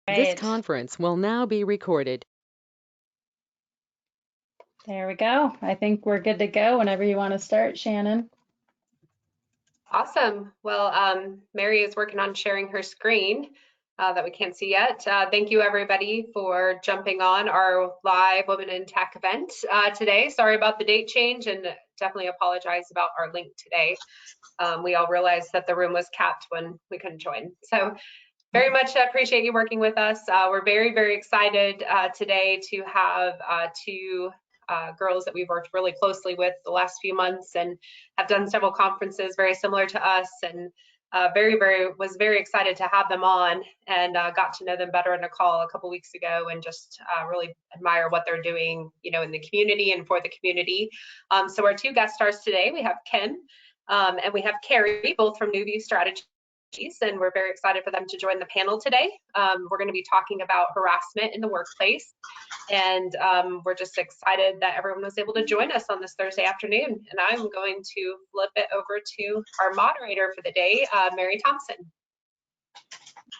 This Right. conference will now be recorded. There we go. I think we're good to go whenever you want to start, Shannon. Awesome. Well, Mary is working on sharing her screen that we can't see yet. Thank you, everybody, for jumping on our live Women in Tech event today. Sorry about the date change, and definitely apologize about our link today. We all realized that the room was capped when we couldn't join. So very much appreciate you working with us. We're very, very excited today to have two girls that we've worked really closely with the last few months and have done several conferences very similar to us, and was very excited to have them on, and got to know them better in a call a couple weeks ago, and just really admire what they're doing, you know, in the community and for the community. So our two guest stars today, we have Kim and we have Kerry, both from New View Strategy. And we're very excited for them to join the panel today. We're going to be talking about harassment in the workplace, and we're just excited that everyone was able to join us on this Thursday afternoon. And I'm going to flip it over to our moderator for the day, Mary Thompson.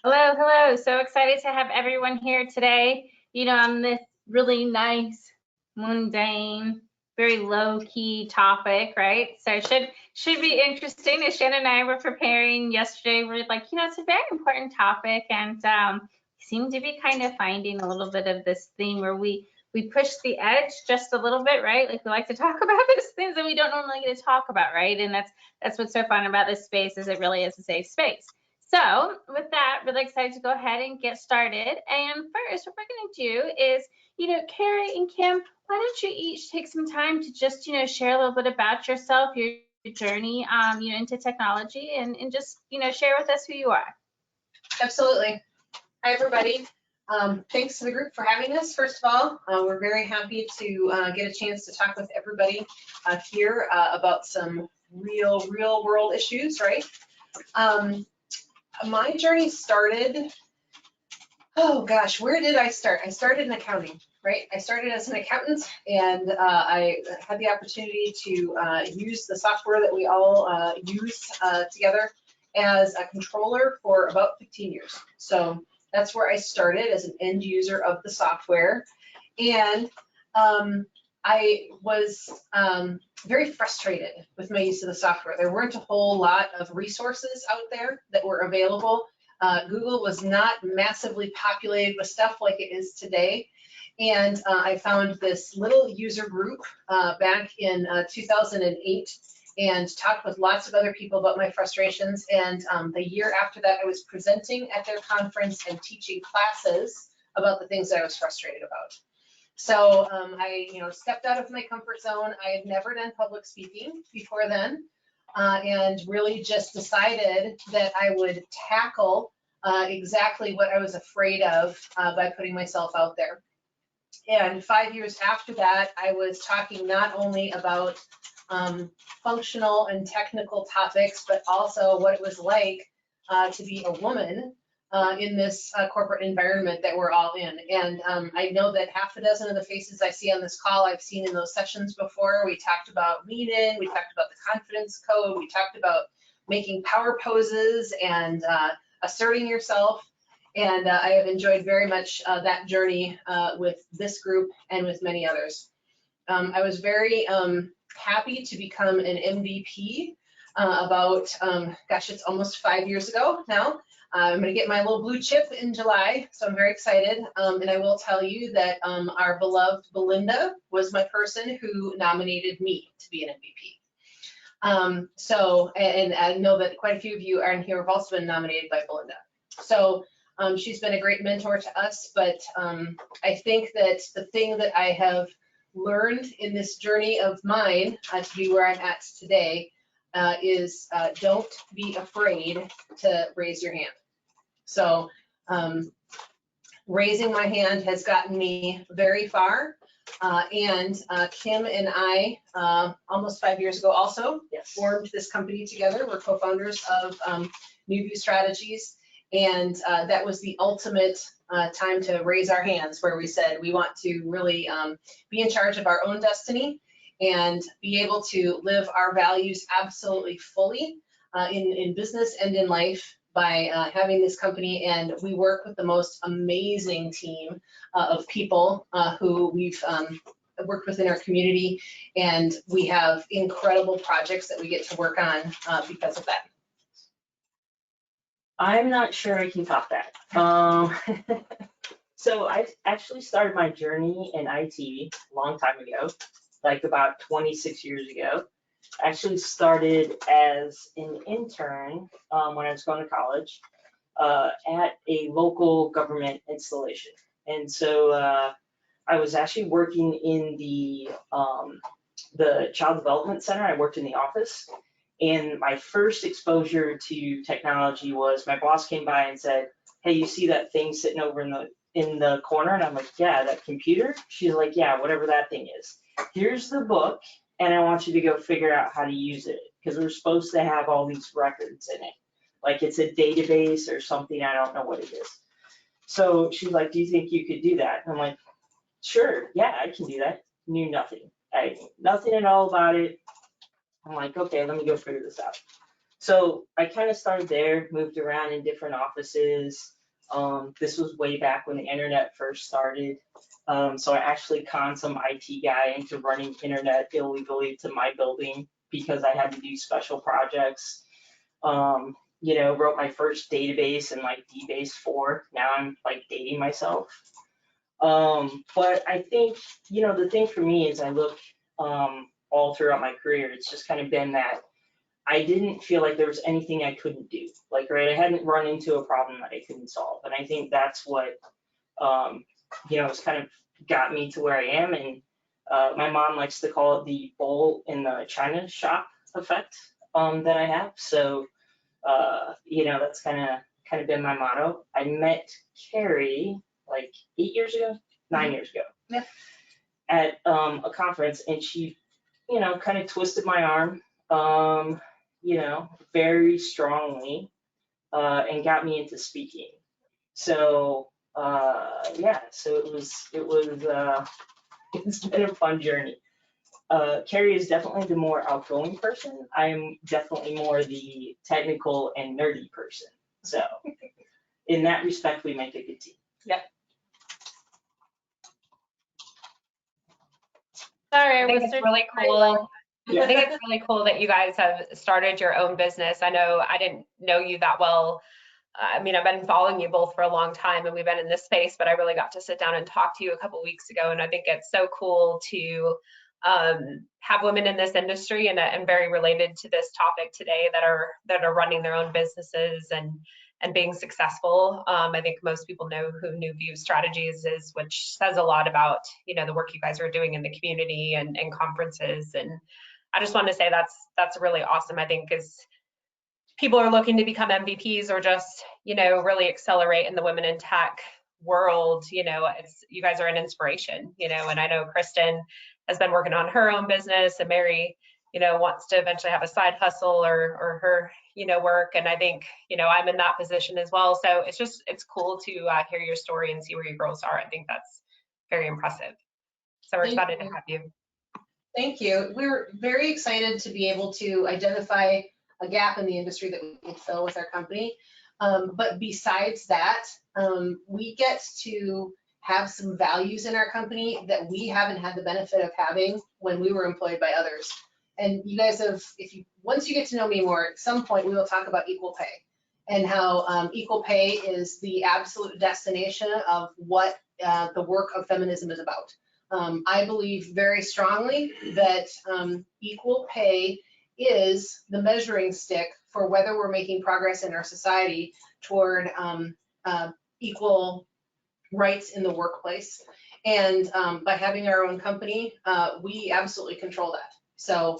Hello, hello. So excited to have everyone here today, you know, on this really nice, mundane, very low-key topic, right? So should be interesting. As Shannon and I were preparing yesterday, we're like, you know, it's a very important topic, and seem to be kind of finding a little bit of this theme where we push the edge just a little bit, right? Like we like to talk about those things that we don't normally get to talk about, right? And that's what's so fun about this space, is it really is a safe space. So with that, really excited to go ahead and get started. And first, what we're going to do is, you know, Kerry and Kim, why don't you each take some time to just, you know, share a little bit about yourself, your journey, you know, into technology, and just, you know, share with us who you are. Absolutely. Hi, everybody. Thanks to the group for having us. First of all, we're very happy to get a chance to talk with everybody here about some real world issues, right? My journey started, oh gosh, where did I start? I started in accounting, right? I started as an accountant, and I had the opportunity to use the software that we all use together as a controller for about 15 years. So that's where I started, as an end user of the software. And I was very frustrated with my use of the software. There weren't a whole lot of resources out there that were available. Google was not massively populated with stuff like it is today. And I found this little user group back in 2008 and talked with lots of other people about my frustrations. And the year after that, I was presenting at their conference and teaching classes about the things that I was frustrated about. So I, you know, stepped out of my comfort zone. I had never done public speaking before then, and really just decided that I would tackle exactly what I was afraid of by putting myself out there. And 5 years after that, I was talking not only about functional and technical topics, but also what it was like to be a woman in this corporate environment that we're all in. And I know that half a dozen of the faces I see on this call, I've seen in those sessions before. We talked about lean in, we talked about the confidence code, we talked about making power poses and asserting yourself. And I have enjoyed very much that journey with this group and with many others. I was very happy to become an MVP about, gosh, it's almost 5 years ago now. I'm going to get my little blue chip in July, so I'm very excited. And I will tell you that our beloved Belinda was my person who nominated me to be an MVP. So, and I know that quite a few of you are in here have also been nominated by Belinda. So she's been a great mentor to us, but I think that the thing that I have learned in this journey of mine to be where I'm at today is don't be afraid to raise your hand. So raising my hand has gotten me very far. And Kim and I, almost 5 years ago also, formed this company together. We're co-founders of New View Strategies. And that was the ultimate time to raise our hands, where we said we want to really be in charge of our own destiny and be able to live our values absolutely fully in business and in life by having this company, and we work with the most amazing team of people who we've worked with in our community, and we have incredible projects that we get to work on because of that. I'm not sure I can top that. So I actually started my journey in IT a long time ago, like about 26 years ago. I actually started as an intern when I was going to college at a local government installation. And so I was actually working in the Child Development Center. I worked in the office. And my first exposure to technology was my boss came by and said, "Hey, you see that thing sitting over in the corner?" And I'm like, "Yeah, that computer?" She's like, "Yeah, whatever that thing is. Here's the book, and I want you to go figure out how to use it, because we're supposed to have all these records in it. Like it's a database or something, I don't know what it is." So she's like, "Do you think you could do that?" And I'm like, "Sure, yeah, I can do that." Knew nothing. I knew nothing at all about it. I'm like, okay, let me go figure this out. So I kind of started there, moved around in different offices. This was way back when the internet first started. So I actually conned some IT guy into running internet illegally to my building because I had to do special projects. Wrote my first database in like DBase 4. Now I'm like dating myself. But I think, the thing for me is I look all throughout my career, it's just kind of been that I didn't feel like there was anything I couldn't do. Like, right, I hadn't run into a problem that I couldn't solve. And I think that's what, it's kind of got me to where I am. And my mom likes to call it the bull in the china shop effect that I have. So, that's kind of been my motto. I met Kerry like 9 years ago. Yeah. At a conference, and she kind of twisted my arm, very strongly, and got me into speaking. So, so it's been a fun journey. Kerry is definitely the more outgoing person. I'm definitely more the technical and nerdy person. So, in that respect, we make a good team. Yep. Sorry, I think it's really cool. Yeah. I think it's really cool that you guys have started your own business. I know I didn't know you that well. I mean, I've been following you both for a long time and we've been in this space, but I really got to sit down and talk to you a couple weeks ago. And I think it's so cool to have women in this industry and very related to this topic today that are running their own businesses and being successful. I think most people know who New View Strategies is, which says a lot about, the work you guys are doing in the community and conferences. And I just want to say that's really awesome. I think as people are looking to become MVPs or just, really accelerate in the women in tech world, you guys are an inspiration, and I know Kristen has been working on her own business, and Mary, wants to eventually have a side hustle or her, work. And I think, I'm in that position as well. So it's cool to hear your story and see where your girls are. I think that's very impressive. So we're excited to have you. Thank you. We're very excited to be able to identify a gap in the industry that we can fill with our company. But besides that, we get to have some values in our company that we haven't had the benefit of having when we were employed by others. And you guys have, once you get to know me more, at some point we will talk about equal pay and how equal pay is the absolute destination of what the work of feminism is about. I believe very strongly that equal pay is the measuring stick for whether we're making progress in our society toward equal rights in the workplace. And by having our own company, we absolutely control that. So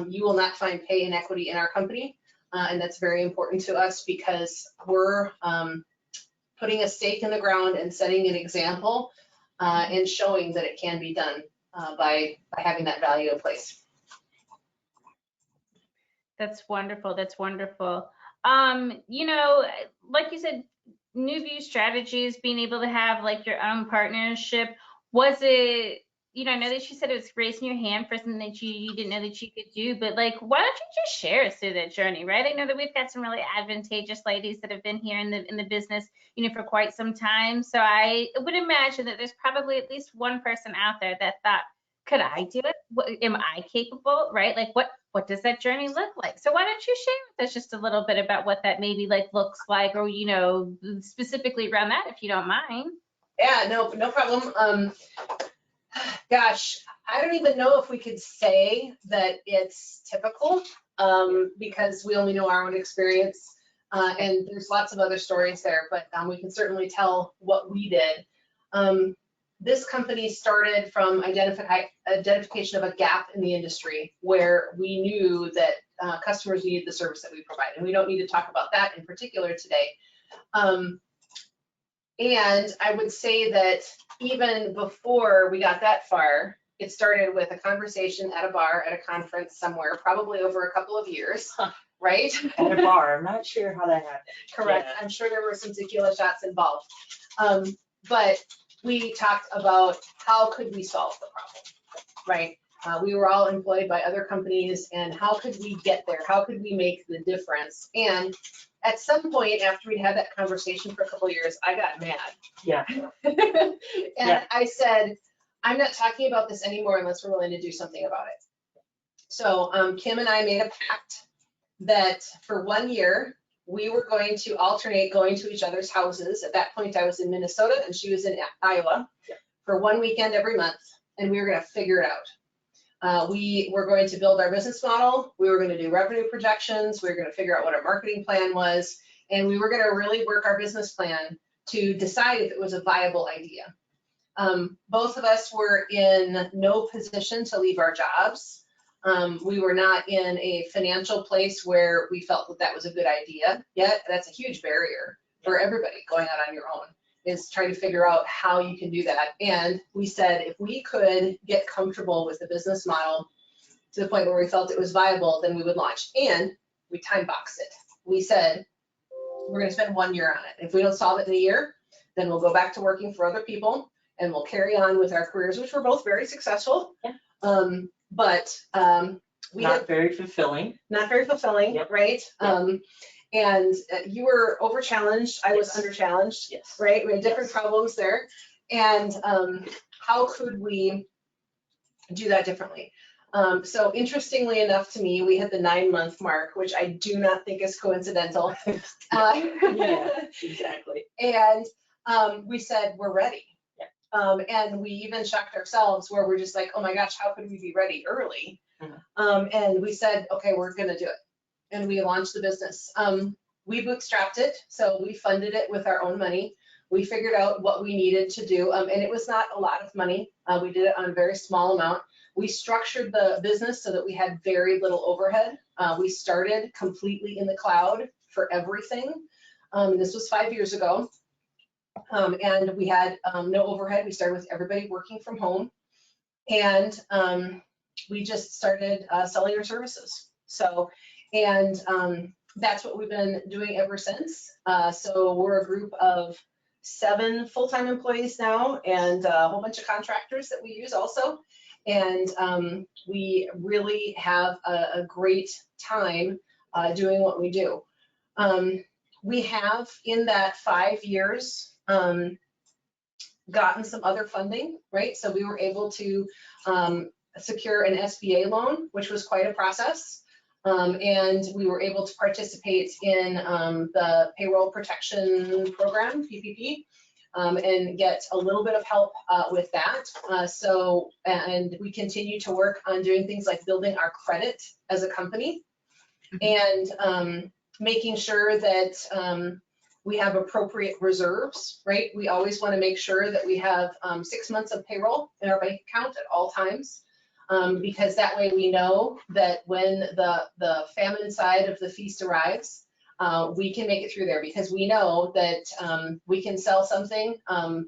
you will not find pay inequity in our company. And that's very important to us because we're putting a stake in the ground and setting an example and showing that it can be done by having that value in place. That's wonderful. That's wonderful. Like you said, New View Strategies, being able to have like your own partnership, was it I know that you said it was raising your hand for something that you didn't know that you could do, but like, why don't you just share us through that journey, right? I know that we've got some really advantageous ladies that have been here in the business, for quite some time. So I would imagine that there's probably at least one person out there that thought, could I do it? Am I capable, right? Like, what does that journey look like? So why don't you share with us just a little bit about what that maybe like looks like, or specifically around that, if you don't mind. Yeah, no problem. Gosh, I don't even know if we could say that it's typical, because we only know our own experience, and there's lots of other stories there, but we can certainly tell what we did. This company started from identification of a gap in the industry where we knew that customers needed the service that we provide, and we don't need to talk about that in particular today. And I would say that even before we got that far, it started with a conversation at a bar at a conference somewhere, probably over a couple of years, right? At a bar, I'm not sure how that happened. Correct. Yeah. I'm sure there were some tequila shots involved. But we talked about how could we solve the problem, right? We were all employed by other companies, and how could we get there? How could we make the difference? And at some point after we had that conversation for a couple of years, I got mad. Yeah. And Yeah. I said, I'm not talking about this anymore unless we're willing to do something about it. So Kim and I made a pact that for 1 year, we were going to alternate going to each other's houses. At that point, I was in Minnesota and she was in Iowa for 1 weekend every month, and we were going to figure it out. We were going to build our business model. We were going to do revenue projections. We were going to figure out what our marketing plan was, and we were going to really work our business plan to decide if it was a viable idea. Both of us were in no position to leave our jobs. We were not in a financial place where we felt that that was a good idea yet. That's a huge barrier for everybody going out on your own, is trying to figure out how you can do that. And we said, if we could get comfortable with the business model to the point where we felt it was viable, then we would launch. And we time boxed it. We said, we're going to spend 1 year on it. If we don't solve it in a year, then we'll go back to working for other people and we'll carry on with our careers, which were both very successful. Yeah. But we Not very fulfilling. not very fulfilling, Yep. right? Yep. And you were over challenged, I was Yes. under challenged, Yes. right? We had different Yes. problems there. And how could we do that differently? So interestingly enough to me, we hit the 9-month mark, which I do not think is coincidental. Yeah, exactly. And we said, we're ready. Yeah. And we even shocked ourselves where we're just like, oh my gosh, how could we be ready early? Mhm. And we said, okay, we're gonna do it. And we launched the business. We bootstrapped it, so we funded it with our own money. We figured out what we needed to do, and it was not a lot of money. We did it on a very small amount. We structured the business so that we had very little overhead. We started completely in the cloud for everything. This was 5 years ago. And we had no overhead. We started with everybody working from home. And we just started selling our services. So, and that's what we've been doing ever since. So we're a group of 7 full-time employees now, and a whole bunch of contractors that we use also. And we really have a great time doing what we do. We have, in that 5 years, gotten some other funding, right? So we were able to secure an SBA loan, which was quite a process. And we were able to participate in the payroll protection program, PPP, and get a little bit of help with that. And we continue to work on doing things like building our credit as a company, and making sure that we have appropriate reserves, right? We always want to make sure that we have 6 months of payroll in our bank account at all times, because that way we know that when the famine side of the feast arrives, we can make it through there, because we know that we can sell something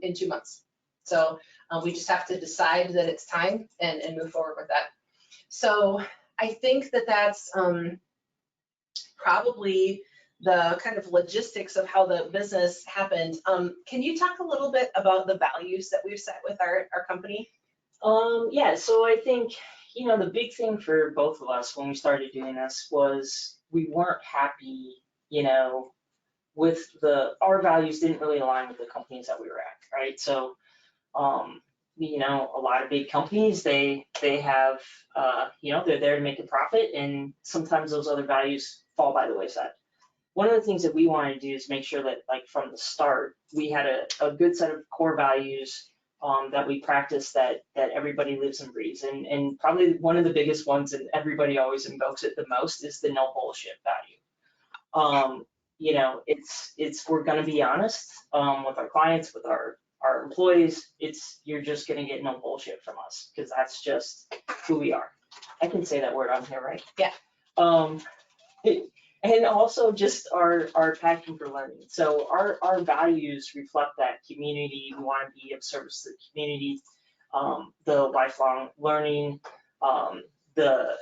in 2 months. So we just have to decide that it's time and move forward with that. So I think that that's probably the kind of logistics of how the business happened. Can you talk a little bit about the values that we've set with our company? Yeah, so I think, the big thing for both of us when we started doing this was we weren't happy, with our values didn't really align with the companies that we were at, right? So, a lot of big companies, they have, they're there to make a profit, and sometimes those other values fall by the wayside. One of the things that we wanted to do is make sure that, like, from the start, we had a good set of core values that we practice, that everybody lives and breathes. And probably one of the biggest ones, and everybody always invokes it the most, is the no bullshit value. It's we're gonna be honest with our clients, with our employees. You're just gonna get no bullshit from us, because that's just who we are. I can say that word on here, right? Yeah. And also just our passion for learning. So our values reflect that community. We want to be of service to the community, the lifelong learning, the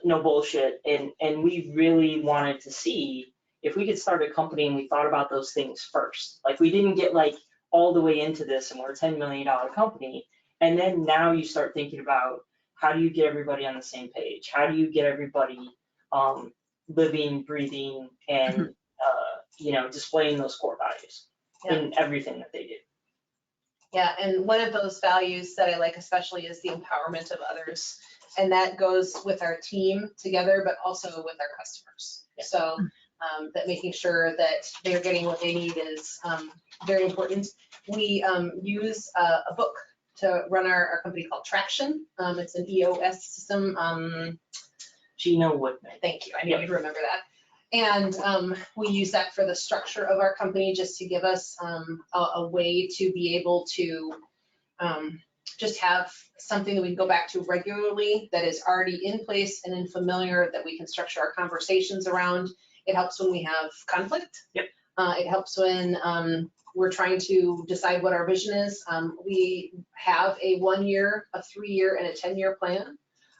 no bullshit, and we really wanted to see if we could start a company and we thought about those things first. Like, we didn't get like all the way into this and we're a $10 million company, and then now you start thinking about, how do you get everybody on the same page? How do you get everybody living, breathing, and displaying those core values in everything that they do. Yeah, and one of those values that I like especially is the empowerment of others. And that goes with our team together, but also with our customers. Yeah. So that making sure that they're getting what they need is very important. We use a book to run our company called Traction. It's an EOS system. Gino Woodman. Thank you, I needed to remember that. And we use that for the structure of our company, just to give us a way to be able to just have something that we can go back to regularly, that is already in place and in familiar, that we can structure our conversations around. It helps when we have conflict. Yep. It helps when we're trying to decide what our vision is. We have a 1 year, a 3 year, and a 10-year plan.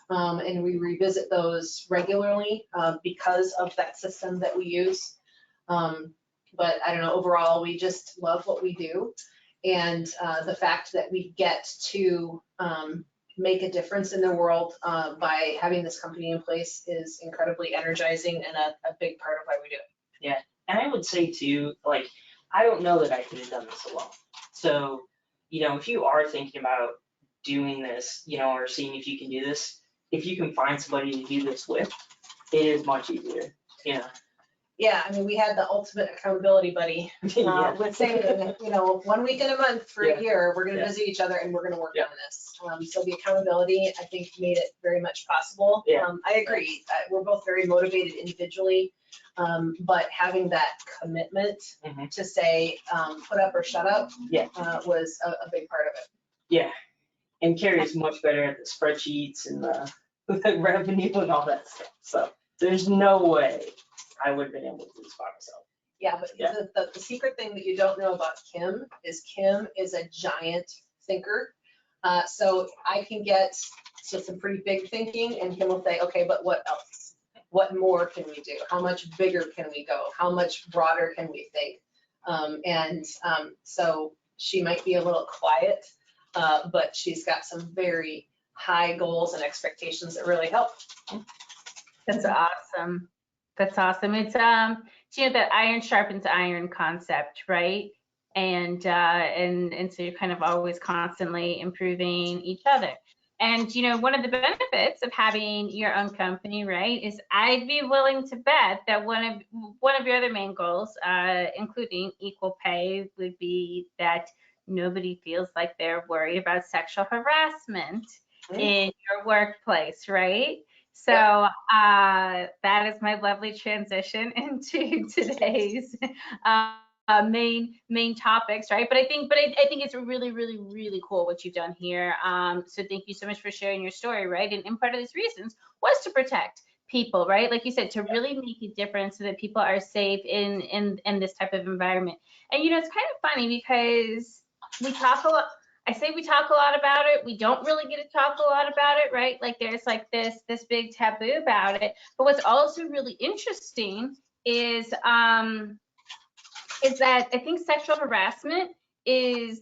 And we revisit those regularly because of that system that we use. But I don't know, overall, we just love what we do. And the fact that we get to make a difference in the world by having this company in place is incredibly energizing and a big part of why we do it. Yeah, and I would say too, like, I don't know that I could have done this alone. So, if you are thinking about doing this, or seeing if you can do this, if you can find somebody to do this with, it is much easier. Yeah, I mean, we had the ultimate accountability buddy with saying, 1 week in a month for a year, we're going to visit each other and we're going to work on this. So the accountability, I think, made it very much possible. I agree. We're both very motivated individually, but having that commitment to say, put up or shut up, was a big part of it. Yeah, and Kerry's much better at the spreadsheets and the revenue and all that stuff. So there's no way I would have been able to do this by myself. Yeah, but the secret thing that you don't know about Kim is a giant thinker. So I can get to some pretty big thinking, and Kim will say, okay, but what else? What more can we do? How much bigger can we go? How much broader can we think? So she might be a little quiet, but she's got some very high goals and expectations that really help. That's awesome. That's awesome. It's that iron sharpens iron concept, right? And so you're kind of always constantly improving each other. And one of the benefits of having your own company, right, is I'd be willing to bet that one of your other main goals, including equal pay, would be that nobody feels like they're worried about sexual harassment in your workplace, right? So that is my lovely transition into today's main topics, right? But I think it's really, really, really cool what you've done here. So thank you so much for sharing your story, right? And part of these reasons was to protect people, right? Like you said, to really make a difference so that people are safe in this type of environment. And it's kind of funny because we talk a lot. I say we talk a lot about it. We don't really get to talk a lot about it, right? Like there's like this big taboo about it. But what's also really interesting is that I think sexual harassment is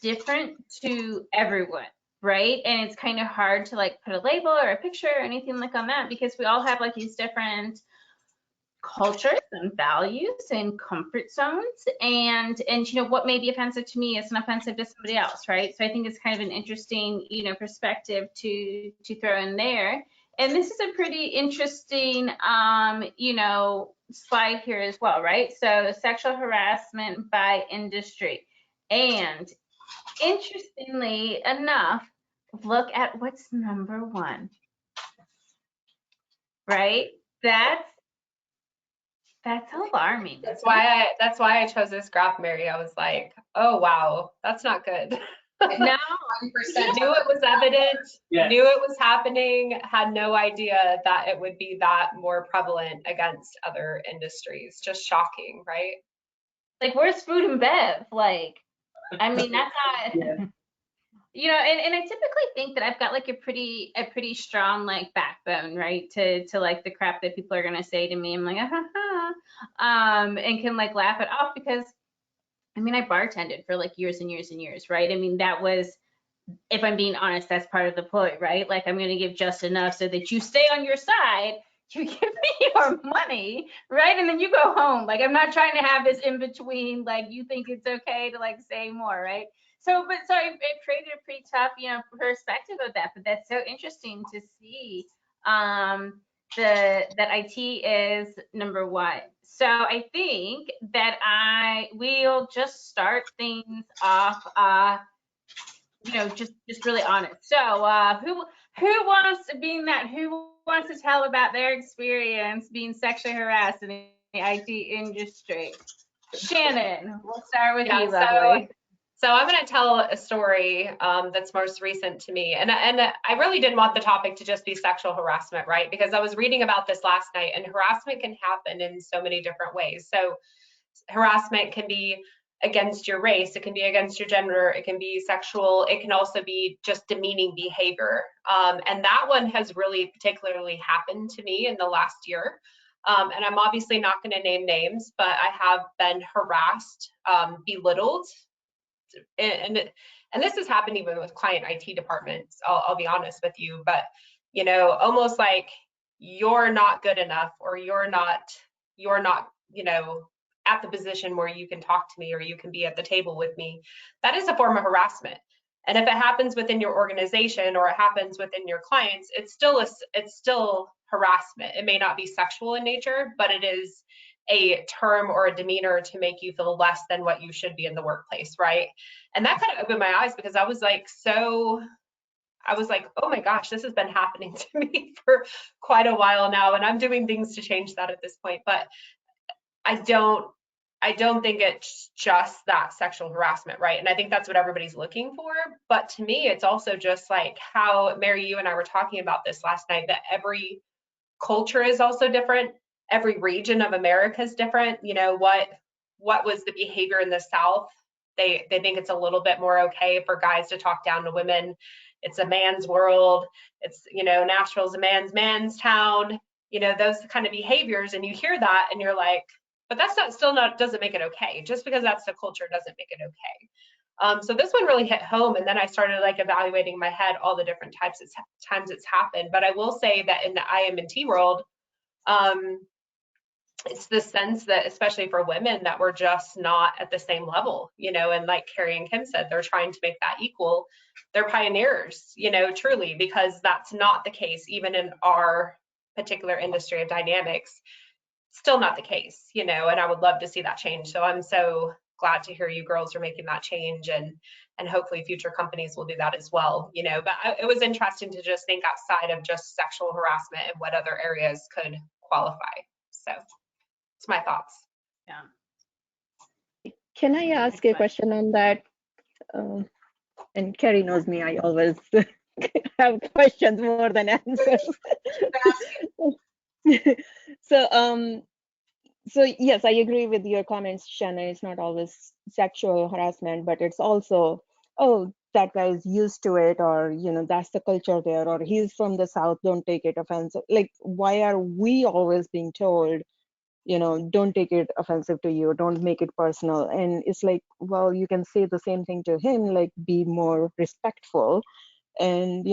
different to everyone, right? And it's kind of hard to like put a label or a picture or anything like on that because we all have like these different cultures and values and comfort zones, and you know what may be offensive to me isn't offensive to somebody else, right? So I think it's kind of an interesting, you know, perspective to throw in there. And this is a pretty interesting you know, slide here as well, right? So sexual harassment by industry. And interestingly enough, look at what's number one, right? That's alarming. That's why I chose this graph, Mary. I was like, oh wow, that's not good. No, 1% Knew it was evident, Yes. knew it was happening, had no idea that it would be that more prevalent against other industries. Just shocking, right? like where's food and bev? Like, I mean, that's not, Yeah. you know, and I typically think that I've got like a pretty strong like backbone, right? To like the crap that people are gonna say to me. I'm like, and can like laugh it off because I mean, I bartended for like years and years and years, right? I mean, that was, if I'm being honest, that's part of the point, right? Like I'm gonna give just enough so that you stay on your side, you give me your money, right? And then you go home. Like I'm not trying to have this in between, like you think it's okay to like say more, right? So, but so it created a pretty tough, you know, perspective of that. But that's so interesting to see that IT is number one. So I think that we'll just start things off you know, just really honest. So who wants to tell about their experience being sexually harassed in the IT industry? Shannon, we'll start with Yeah, you, lovely. So I'm going to tell a story that's most recent to me. And I really didn't want the topic to just be sexual harassment, right? Because I was reading about this last night, and harassment can happen in so many different ways. So harassment can be against your race, it can be against your gender, it can be sexual, it can also be just demeaning behavior. And that one has really particularly happened to me in the last year. And I'm obviously not going to name names, but I have been harassed, belittled, and this has happened even with client IT departments. I'll be honest with you, but you know, almost like you're not good enough, or you're not, you know, at the position where you can talk to me or you can be at the table with me. That is a form of harassment. And if it happens within your organization or it happens within your clients, it's still harassment. It may not be sexual in nature, but it is a term or a demeanor to make you feel less than what you should be in the workplace, right? And that kind of opened my eyes because I was like, oh my gosh, this has been happening to me for quite a while now, and I'm doing things to change that at this point. But I don't think it's just that sexual harassment, right? And I think that's what everybody's looking for. But to me, it's also just like how, Mary, you and I were talking about this last night, that every culture is also different. Every region of America is different. You know, what was the behavior in the South? They think it's a little bit more okay for guys to talk down to women. It's a man's world. It's, you know, Nashville's a man's town. You know, those kind of behaviors, and you hear that and you're like, but that's not doesn't make it okay. Just because that's the culture doesn't make it okay. So this one really hit home, and then I started like evaluating in my head all the different times it's happened. But I will say that in the IM&T world, it's the sense that, especially for women, that we're just not at the same level, you know, and like Kerry and Kim said, they're trying to make that equal. They're pioneers, you know, truly, because that's not the case, even in our particular industry of dynamics, still not the case, you know, and I would love to see that change. So I'm so glad to hear you girls are making that change, and hopefully future companies will do that as well, you know. But it was interesting to just think outside of just sexual harassment and what other areas could qualify. So it's my thoughts. Yeah. Can I ask a question on that? And Kerry knows me, I always have questions more than answers. So yes, I agree with your comments, Shannon. It's not always sexual harassment, but it's also, oh, that guy's used to it, or, you know, that's the culture there, or he's from the South, don't take it offensive. Like, why are we always being told, you know, don't take it offensive to you, don't make it personal? And it's like, well, you can say the same thing to him, like, be more respectful. and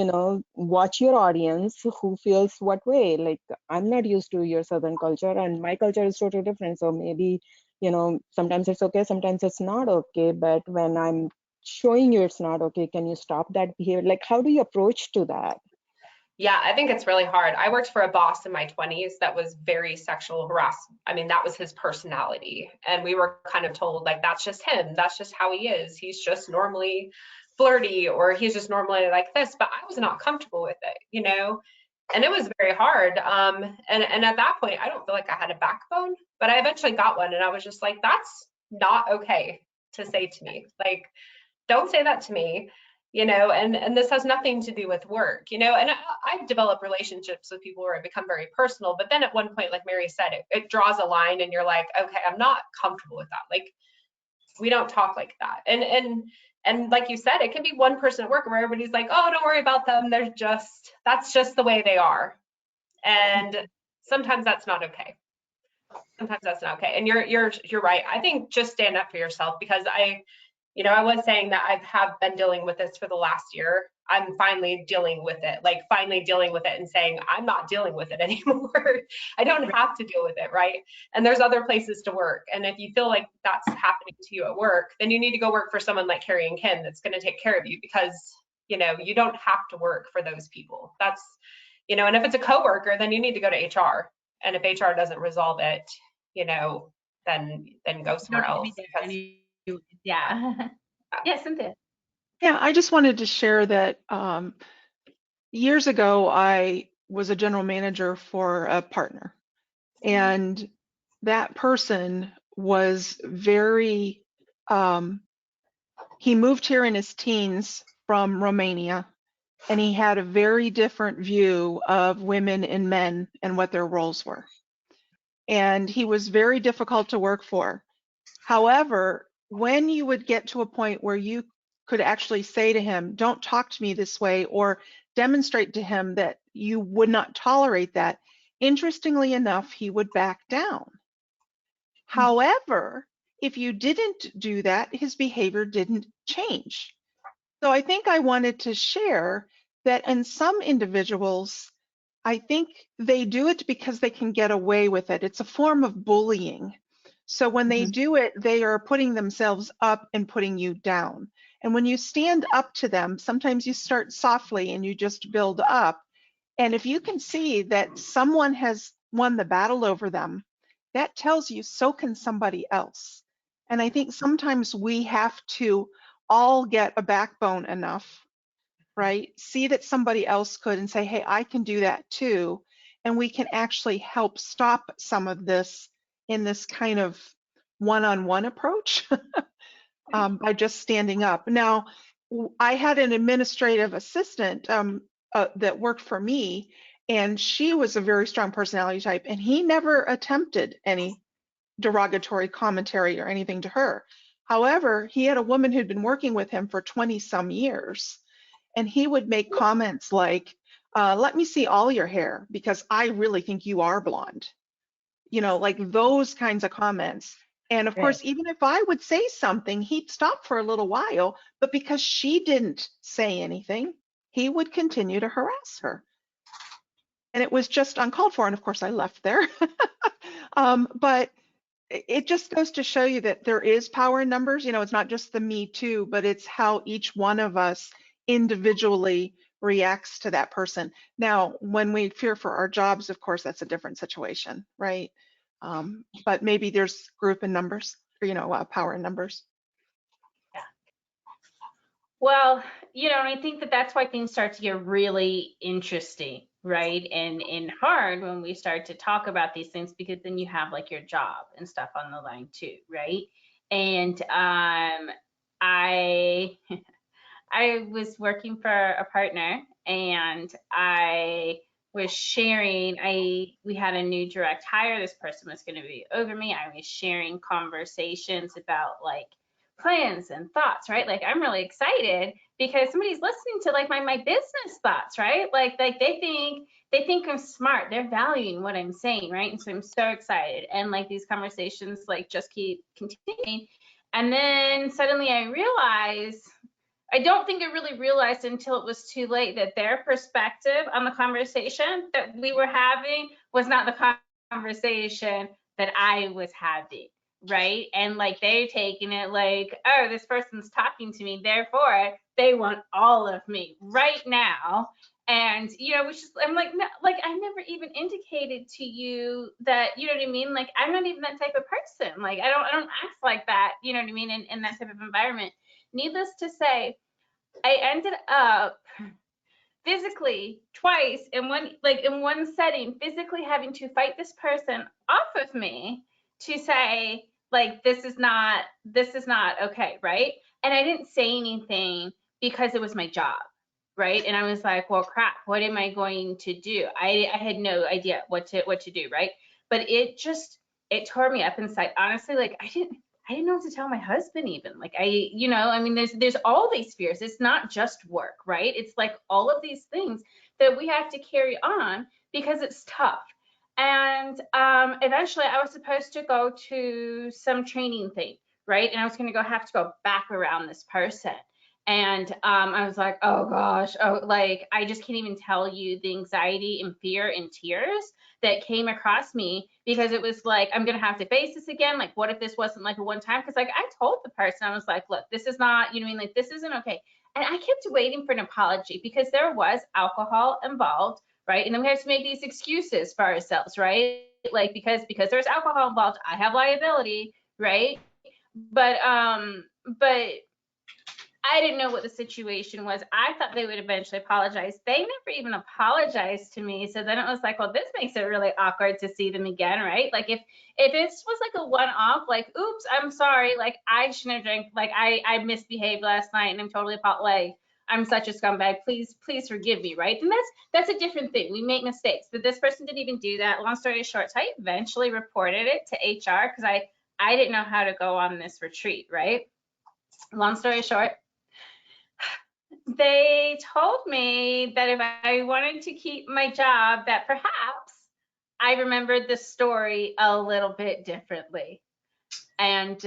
watch your audience who feels what way. Like, I'm not used to your Southern culture, and my culture is totally different. So maybe, sometimes it's okay, sometimes it's not okay. But when I'm showing you it's not okay, can you stop that behavior? Like, how do you approach to that? Yeah, I think it's really hard. I worked for a boss in my 20s that was very sexual harassment. I mean, that was his personality. And we were kind of told, like, that's just him. That's just how he is. He's just normally flirty, or he's just normally like this. But I was not comfortable with it, and it was very hard. And at that point, I don't feel like I had a backbone, but I eventually got one. And I was just like, that's not okay to say to me. Like, don't say that to me. And this has nothing to do with work, and I've developed relationships with people where it become very personal, but then at one point, like Mary said, it draws a line and you're like, okay, I'm not comfortable with that. Like, we don't talk like that. And like you said, it can be one person at work where everybody's like, oh, don't worry about them. That's just the way they are. And sometimes that's not okay. Sometimes that's not okay. And you're right. I think just stand up for yourself, because I was saying that I have been dealing with this for the last year. I'm finally dealing with it, and saying, I'm not dealing with it anymore. I don't have to deal with it, right? And there's other places to work. And if you feel like that's happening to you at work, then you need to go work for someone like Kerry and Kim that's going to take care of you, because, you don't have to work for those people. That's, and if it's a coworker, then you need to go to HR. And if HR doesn't resolve it, then go somewhere else. Because Yeah. Yeah, Cynthia. Yeah, I just wanted to share that years ago, I was a general manager for a partner, and that person was very, he moved here in his teens from Romania, and he had a very different view of women and men and what their roles were. And he was very difficult to work for. However, when you would get to a point where you could actually say to him, don't talk to me this way, or demonstrate to him that you would not tolerate that, interestingly enough, he would back down. However, if you didn't do that, his behavior didn't change. So I think I wanted to share that in some individuals, I think they do it because they can get away with it. It's a form of bullying. So when they do it, they are putting themselves up and putting you down. And when you stand up to them, sometimes you start softly and you just build up. And if you can see that someone has won the battle over them, that tells you so can somebody else. And I think sometimes we have to all get a backbone enough, right? See that somebody else could and say, hey, I can do that too. And we can actually help stop some of this in this kind of one-on-one approach by just standing up. Now, I had an administrative assistant that worked for me, and she was a very strong personality type, and he never attempted any derogatory commentary or anything to her. However, he had a woman who'd been working with him for 20 some years, and he would make comments like, let me see all your hair because I really think you are blonde. Like those kinds of comments. And of course, even if I would say something, he'd stop for a little while, but because she didn't say anything, he would continue to harass her. And it was just uncalled for. And of course, I left there. But it just goes to show you that there is power in numbers. It's not just the me too, but it's how each one of us individually reacts to that person. Now, when we fear for our jobs, of course, that's a different situation, right? But maybe there's group in numbers, or, power in numbers. Well, and I think that that's why things start to get really interesting, right? And hard when we start to talk about these things, because then you have like your job and stuff on the line too, right? And I was working for a partner, and I was sharing, we had a new direct hire. This person was going to be over me. I was sharing conversations about like plans and thoughts, right? Like I'm really excited because somebody's listening to like my business thoughts, right? Like they think I'm smart. They're valuing what I'm saying, right? And so I'm so excited. And like these conversations like just keep continuing. And then suddenly I realize I don't think I really realized until it was too late that their perspective on the conversation that we were having was not the conversation that I was having, right? And like they're taking it like, oh, this person's talking to me, therefore they want all of me right now. And which is, I'm like, no, like I never even indicated to you that, you know what I mean? Like I'm not even that type of person. Like I don't act like that, you know what I mean, in that type of environment. Needless to say, I ended up physically twice in one setting, physically having to fight this person off of me to say, like, this is not okay, right? And I didn't say anything because it was my job, right? And I was like, well, crap, what am I going to do? I had no idea what to do, right? But it tore me up inside. Honestly, like I didn't know what to tell my husband even. Like I mean, there's all these fears. It's not just work, right? It's like all of these things that we have to carry on because it's tough. And eventually I was supposed to go to some training thing, right? And I was going to have to go back around this person. And I was like, oh gosh, like I just can't even tell you the anxiety and fear and tears that came across me, because it was like, I'm gonna have to face this again. Like, what if this wasn't like a one time? Because like I told the person, I was like, look, this is not, you know what I mean? Like this isn't okay. And I kept waiting for an apology because there was alcohol involved, right? And then we have to make these excuses for ourselves, right? Like because there's alcohol involved, I have liability, right? But I didn't know what the situation was. I thought they would eventually apologize. They never even apologized to me. So then it was like, well, this makes it really awkward to see them again, right? Like if it was like a one-off, like, oops, I'm sorry, like I shouldn't have drank, like I misbehaved last night and I'm totally like I'm such a scumbag. Please forgive me, right? And that's a different thing. We make mistakes, but this person didn't even do that. Long story short, so I eventually reported it to HR because I didn't know how to go on this retreat, right? Long story short, they told me that if I wanted to keep my job, that perhaps I remembered the story a little bit differently. And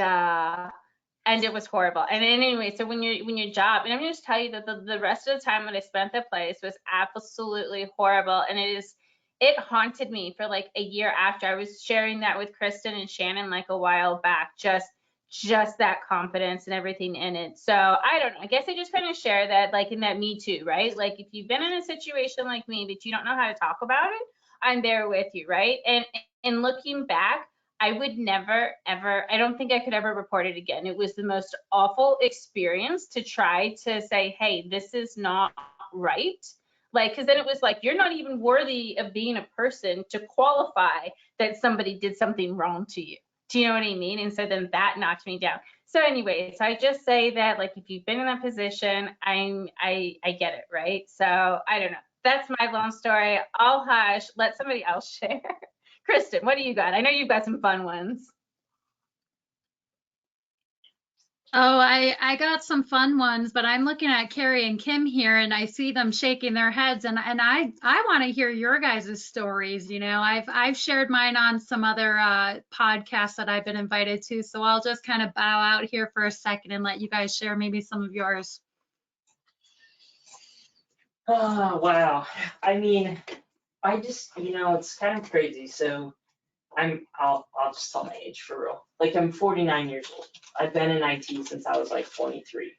it was horrible. And anyway, so when your job, and I'm gonna just tell you that the rest of the time that I spent at the place was absolutely horrible. And it haunted me for like a year after. I was sharing that with Kristen and Shannon like a while back, just that confidence and everything in it. So I don't know. I guess I just kind of share that, like in that Me Too, right? Like if you've been in a situation like me that you don't know how to talk about it, I'm there with you, right? And looking back, I would never, ever, I don't think I could ever report it again. It was the most awful experience to try to say, hey, this is not right. Like, because then it was like, you're not even worthy of being a person to qualify that somebody did something wrong to you. Do you know what I mean? And so then that knocked me down. So anyway, so I just say that, like, if you've been in that position, I get it, right? So I don't know. That's my long story. I'll hush, let somebody else share. Kristen, what do you got? I know you've got some fun ones. Oh, I got some fun ones, but I'm looking at Kerry and Kim here and I see them shaking their heads, and I want to hear your guys' stories. I've shared mine on some other podcasts that I've been invited to, so I'll just kind of bow out here for a second and let you guys share maybe some of yours. Oh, wow. I mean, I just, it's kind of crazy. So I'll just tell my age for real. Like I'm 49 years old. I've been in IT since I was like 23.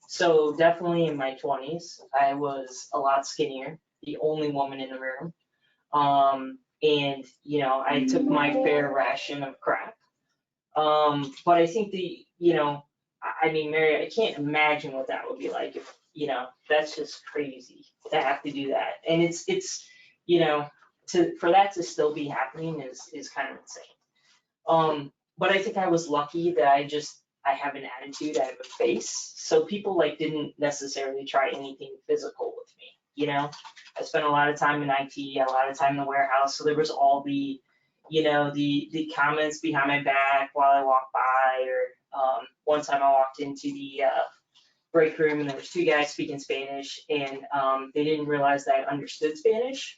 So definitely in my 20s, I was a lot skinnier, the only woman in the room. And I took my fair ration of crap. But I think I mean, Mary, I can't imagine what that would be like if, that's just crazy to have to do that. And it's for that to still be happening is kind of insane. But I think I was lucky that I have an attitude, I have a face. So people like didn't necessarily try anything physical with me, I spent a lot of time in IT, a lot of time in the warehouse. So there was all the comments behind my back while I walked by, or one time I walked into the break room and there was two guys speaking Spanish, and they didn't realize that I understood Spanish.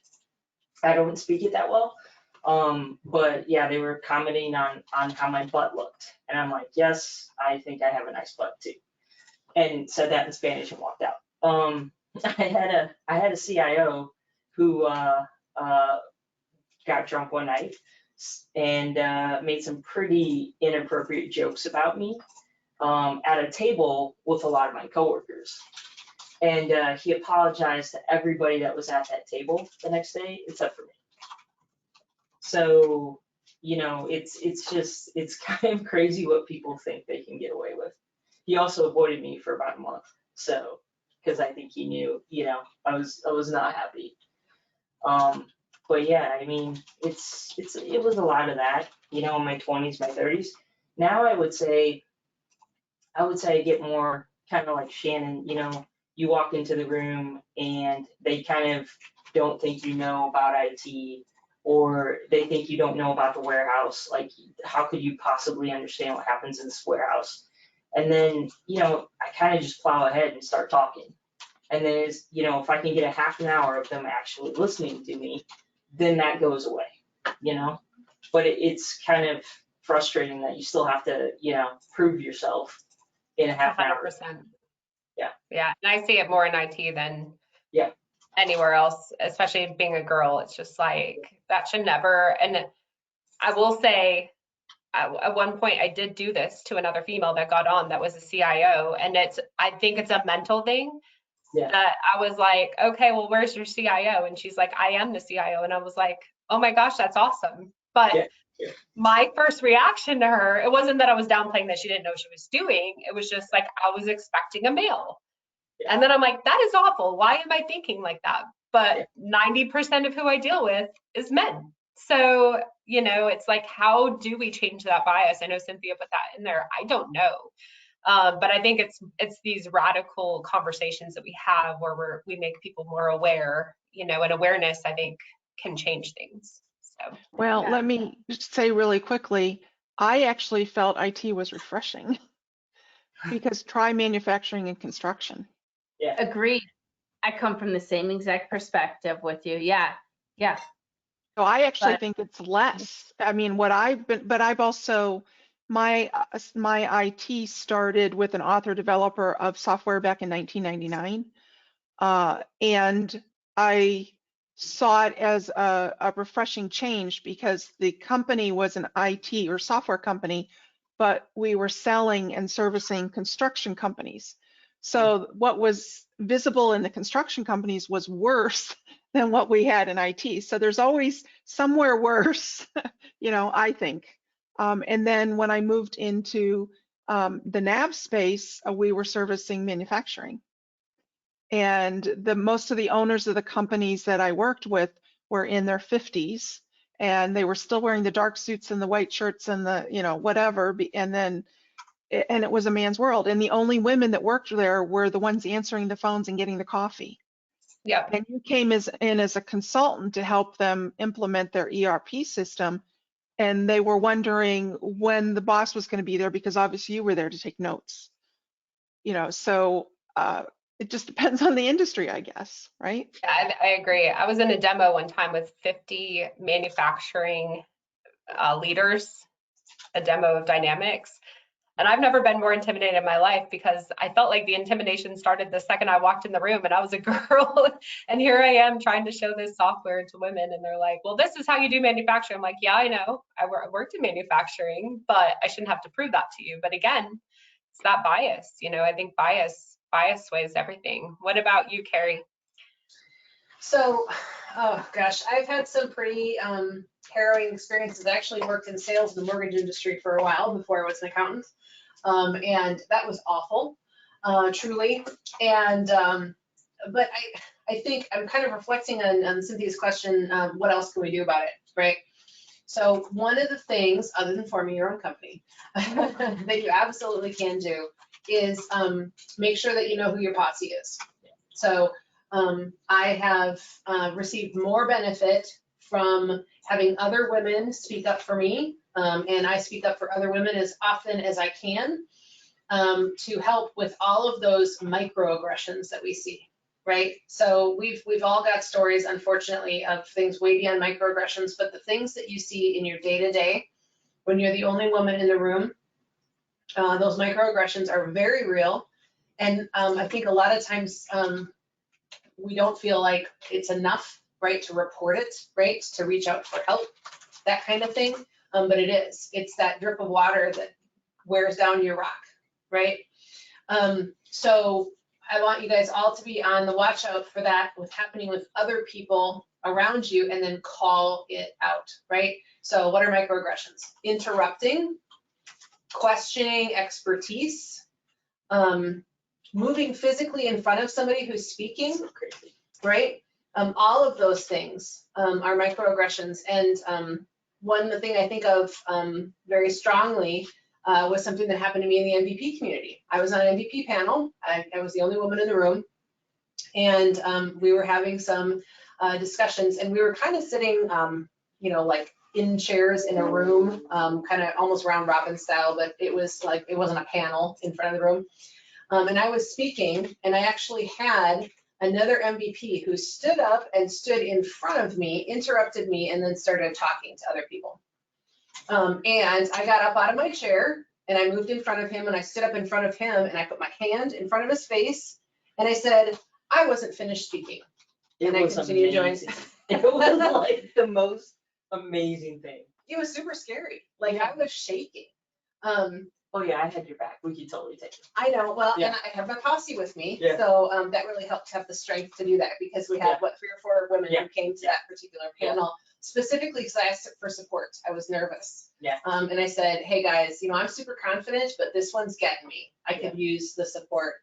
I don't speak it that well. But yeah, they were commenting on how my butt looked. And I'm like, yes, I think I have a nice butt too. and said that in Spanish and walked out. I had a CIO who got drunk one night and made some pretty inappropriate jokes about me at a table with a lot of my coworkers. And he apologized to everybody that was at that table the next day, except for me. So, you know, it's kind of crazy what people think they can get away with. He also avoided me for about a month, so, because I think he knew, you know, I was not happy. But yeah, I mean, it was a lot of that, you know, in my 20s, my 30s. Now I would say I get more kind of like Shannon, you know, you walk into the room and they kind of don't think you know about IT, or they think you don't know about the warehouse. Like, how could you possibly understand what happens in this warehouse? And then, you know, I kind of just plow ahead and start talking. And then, you know, if I can get a half an hour of them actually listening to me, then that goes away, you know? But it's kind of frustrating that you still have to, you know, prove yourself in a half an hour. 100%. Yeah. Yeah, and I see it more in IT than Yeah. anywhere else, especially being a girl. It's just like, that should never, and I will say, at one point I did do this to another female that got on that was a CIO, and I think it's a mental thing. Yeah. That I was like, okay, well, where's your CIO? And she's like, I am the CIO. And I was like, oh my gosh, that's awesome. But Yeah. my first reaction to her, it wasn't that I was downplaying that she didn't know what she was doing. It was just like, I was expecting a male. Yeah. And then I'm like, that is awful. Why am I thinking like that? But 90% of who I deal with is men. So, you know, it's like, how do we change that bias? I know Cynthia put that in there. I don't know. But I think it's these radical conversations that we have where we make people more aware, you know, and awareness, I think, can change things. So, Well, yeah. let me just say really quickly, I actually felt IT was refreshing because try manufacturing and construction. Yeah. Agreed. I come from the same exact perspective with you. Yeah. Yeah. So I actually But- think it's less. I mean, what I've been, but I've also, my IT started with an author developer of software back in 1999. And I saw it as a refreshing change because the company was an IT or software company, but we were selling and servicing construction companies. So what was visible in the construction companies was worse than what we had in IT. So there's always somewhere worse, you know, I think. And then when I moved into the NAV space, we were servicing manufacturing. And most of the owners of the companies that I worked with were in their 50s, and they were still wearing the dark suits and the white shirts and the, you know, whatever. And it was a man's world. And the only women that worked there were the ones answering the phones and getting the coffee. Yeah. And you came in as a consultant to help them implement their ERP system. And they were wondering when the boss was going to be there, because obviously you were there to take notes. You know, so it just depends on the industry, I guess, right? Yeah, I agree. I was in a demo one time with 50 manufacturing leaders, a demo of Dynamics. And I've never been more intimidated in my life because I felt like the intimidation started the second I walked in the room and I was a girl. And here I am trying to show this software to women. And they're like, well, this is how you do manufacturing. I'm like, yeah, I know. I worked in manufacturing, but I shouldn't have to prove that to you. But again, it's that bias. You know, I think bias sways everything. What about you, Kerry? So, oh gosh, I've had some pretty harrowing experiences. I actually worked in sales in the mortgage industry for a while before I was an accountant. And that was awful, truly. And, but I think I'm kind of reflecting on Cynthia's question, what else can we do about it, right? So one of the things, other than forming your own company, that you absolutely can do is make sure that you know who your posse is. So I have received more benefit from having other women speak up for me, and I speak up for other women as often as I can to help with all of those microaggressions that we see, right? So we've all got stories, unfortunately, of things way beyond microaggressions, but the things that you see in your day-to-day when you're the only woman in the room, those microaggressions are very real. And I think a lot of times we don't feel like it's enough, right, to report it, right, to reach out for help, that kind of thing. But it is. It's that drip of water that wears down your rock, right? So I want you guys all to be on the watch out for that, what's happening with other people around you, and then call it out, right? So what are microaggressions? Interrupting, questioning expertise, moving physically in front of somebody who's speaking, right? All of those things are microaggressions. And the thing I think of very strongly was something that happened to me in the MVP community. I was on an MVP panel. I was the only woman in the room. And we were having some discussions, and we were kind of sitting, like in chairs in a room, kind of almost round robin style, but it was like, it wasn't a panel in front of the room. And I was speaking, and I actually had another MVP who stood up and stood in front of me, interrupted me, and then started talking to other people. And I got up out of my chair, and I moved in front of him, and I stood up in front of him, and I put my hand in front of his face, and I said, I wasn't finished speaking. It And was I continued doing. amazing. It was like the most amazing thing. It was super scary. Like, I was shaking. Oh yeah, I had your back. We could totally take it. I know, well, Yeah. and I have my posse with me, Yeah. so that really helped have the strength to do that, because we had, 3 or 4 women Yeah. who came to that particular panel, specifically because I asked for support. I was nervous. Yeah. And I said, hey guys, I'm super confident, but this one's getting me. I could use the support.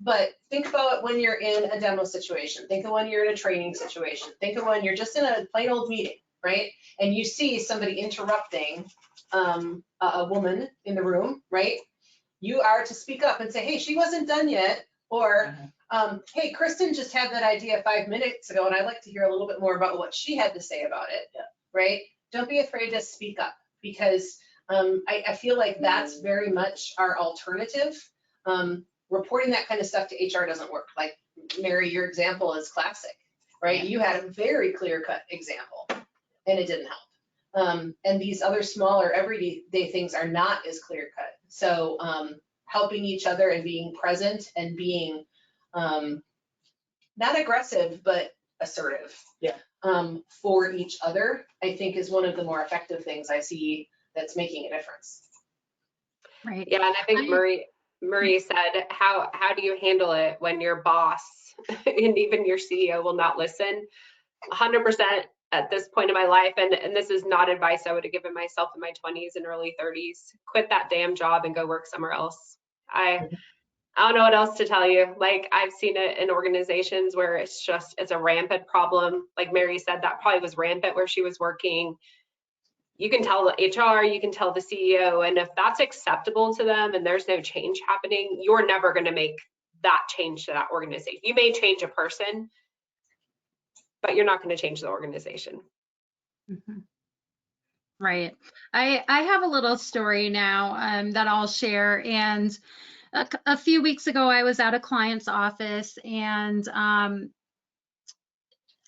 But think about when you're in a demo situation. Think of when you're in a training situation. Think of when you're just in a plain old meeting, right? And you see somebody interrupting a woman in the room, right? You are to speak up and say, hey, she wasn't done yet. Or, hey, Kristen just had that idea 5 minutes ago, and I'd like to hear a little bit more about what she had to say about it, right? Don't be afraid to speak up, because I feel like that's very much our alternative. Reporting that kind of stuff to HR doesn't work. Like, Mary, your example is classic, right? You had a very clear-cut example, and it didn't help. And these other smaller everyday things are not as clear cut. So helping each other and being present and being not aggressive, but assertive for each other, I think is one of the more effective things I see that's making a difference. Right. Yeah, and I think Marie said, how do you handle it when your boss and even your CEO will not listen? 100% at this point in my life, and this is not advice I would have given myself in my 20s and early 30s. Quit that damn job and go work somewhere else. I don't know what else to tell you. Like, I've seen it in organizations where it's a rampant problem. Like Mary said, that probably was rampant where she was working. You can tell the HR, you can tell the CEO, and if that's acceptable to them and there's no change happening, you're never going to make that change to that organization. You may change a person, but you're not going to change the organization. Mm-hmm. Right. I have a little story now that I'll share. And a few weeks ago, I was at a client's office, and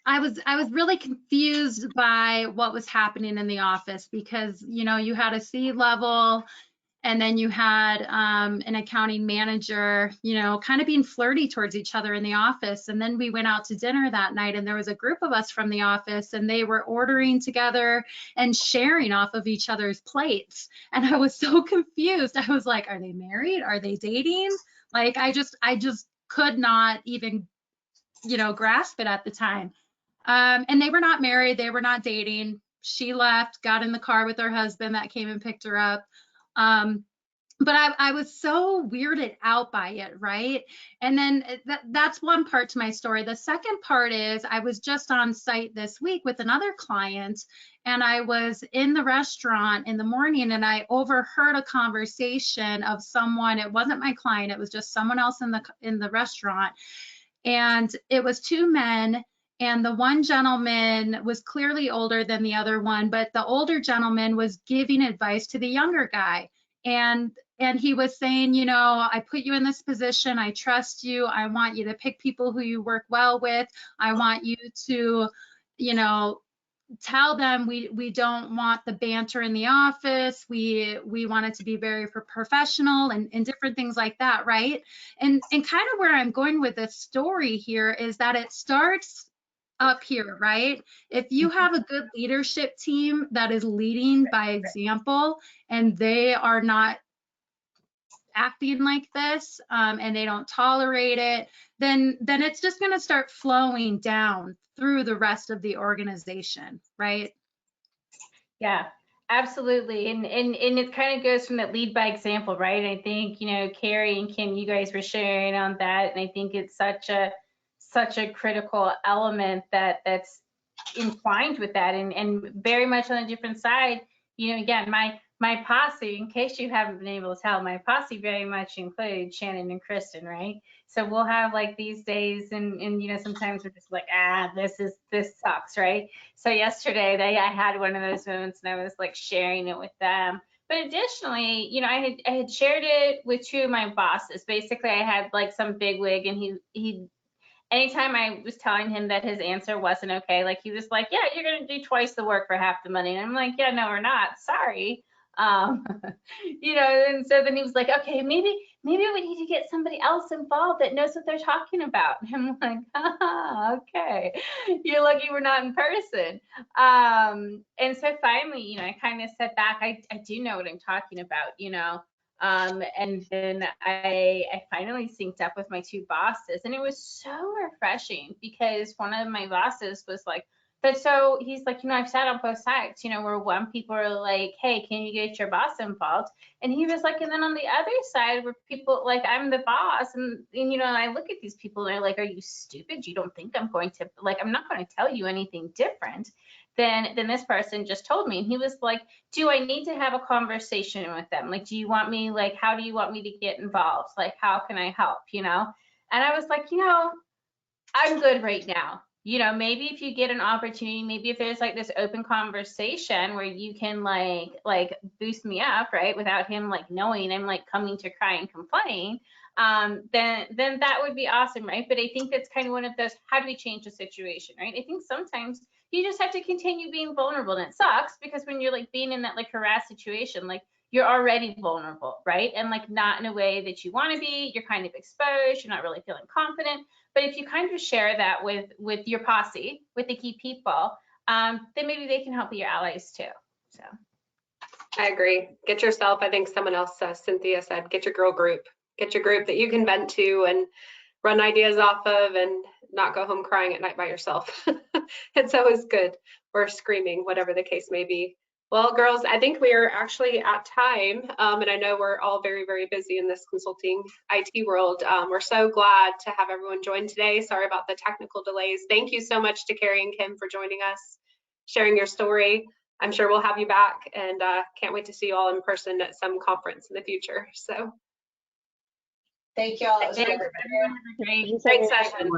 I was really confused by what was happening in the office, because you had a C-level, and then you had an accounting manager, kind of being flirty towards each other in the office. And then we went out to dinner that night, and there was a group of us from the office, and they were ordering together and sharing off of each other's plates. And I was so confused. I was like, are they married? Are they dating? Like, I just could not even, grasp it at the time. And they were not married. They were not dating. She left, got in the car with her husband that came and picked her up. But I was so weirded out by it, right? And then that's one part to my story. The second part is I was just on site this week with another client, and I was in the restaurant in the morning, and I overheard a conversation of someone. It wasn't my client, it was just someone else in the restaurant. And it was 2 men. And the one gentleman was clearly older than the other one, but the older gentleman was giving advice to the younger guy. And he was saying, I put you in this position. I trust you. I want you to pick people who you work well with. I want you to, tell them we don't want the banter in the office. We want it to be very professional and different things like that, right? And kind of where I'm going with this story here is that it starts up here, right? If you have a good leadership team that is leading by example and they are not acting like this, and they don't tolerate it, then it's just going to start flowing down through the rest of the organization, right? Yeah, absolutely. And it kind of goes from that lead by example, right? I think, Kerry and Kim, you guys were sharing on that. And I think it's such a critical element that's entwined with that, and very much on a different side. Again, my posse, in case you haven't been able to tell, my posse very much includes Shannon and Kristen, right? So we'll have like these days, and sometimes we're just like, this sucks, right? So yesterday I had one of those moments, and I was like sharing it with them. But additionally, I had shared it with two of my bosses. Basically, I had like some bigwig, and he anytime I was telling him that his answer wasn't okay, like he was like, yeah, you're gonna do twice the work for half the money. And I'm like, yeah, no, we're not. Sorry. And so then he was like, okay, maybe we need to get somebody else involved that knows what they're talking about. And I'm like, okay, you're lucky we're not in person. And so finally, I kind of said back, I do know what I'm talking about, and then I finally synced up with my two bosses, and it was so refreshing because one of my bosses was like, but so he's like, I've sat on both sides, where one people are like, hey, can you get your boss involved? And he was like, and then on the other side where people like, I'm the boss, and I look at these people and they're like, are you stupid? You don't think I'm going to, like, I'm not going to tell you anything different than this person just told me. And he was like, do I need to have a conversation with them? Like, do you want me, like, how do you want me to get involved? Like, how can I help, And I was like, I'm good right now. Maybe if you get an opportunity, maybe if there's like this open conversation where you can like boost me up, right? Without him like knowing I'm like coming to cry and complain, then that would be awesome, right? But I think that's kind of one of those, how do we change the situation, right? I think sometimes you just have to continue being vulnerable, and it sucks because when you're like being in that like harassed situation, like you're already vulnerable, right? And like not in a way that you want to be, you're kind of exposed, you're not really feeling confident. But if you kind of share that with your posse, with the key people, then maybe they can help your allies too. So I agree. Get yourself, I think someone else, Cynthia said, get your girl group. Get your group that you can vent to and run ideas off of and not go home crying at night by yourself. It's always good. Or screaming, whatever the case may be. Well, girls, I think we are actually at time. And I know we're all very, very busy in this consulting IT world. We're so glad to have everyone join today. Sorry about the technical delays. Thank you so much to Kerry and Kim for joining us, sharing your story. I'm sure we'll have you back, and can't wait to see you all in person at some conference in the future. So Thank you all. It was thanks, great. everyone. Have a great great session.